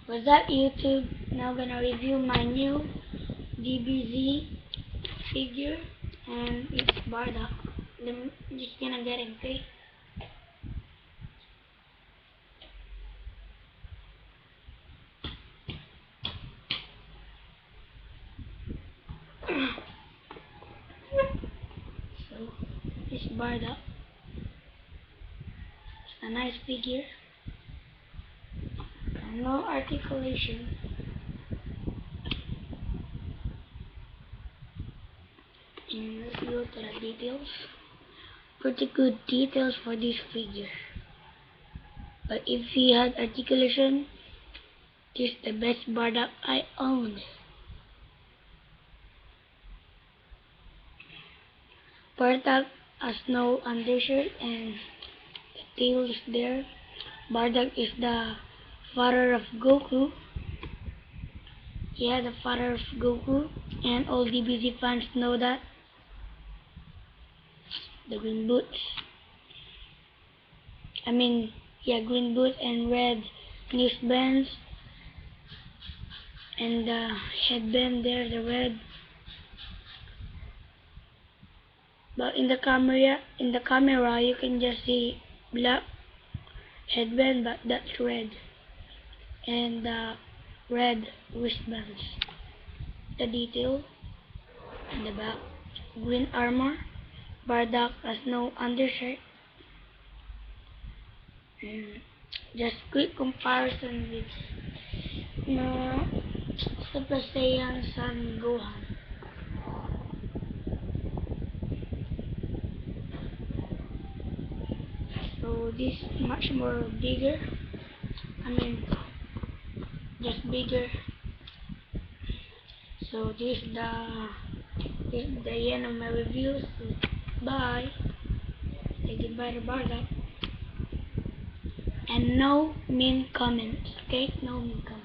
What's up, YouTube? Now gonna review my new DBZ figure, and it's Bardock. I'm just gonna get him, okay? So, it's Bardock. It's a nice figure. No articulation. And let's go to the details. Pretty good details for this figure. But if he had articulation, this is the best Bardock I own. Bardock has no undershirt and the tail is there. Bardock is the father of Goku. Yeah, the father of Goku, and all DBZ fans know that. The green boots. Green boots and red wristbands, and the headband there, the red. But in the camera, you can just see black headband, but that's red, and the red wristbands. The detail in the back, green armor. Bardock has no undershirt. And just quick comparison with Super Saiyan Son Gohan. So this much more bigger. Just bigger. So this is the end of my review. So bye. Say goodbye to Bardock. And no mean comments, okay? No mean comments.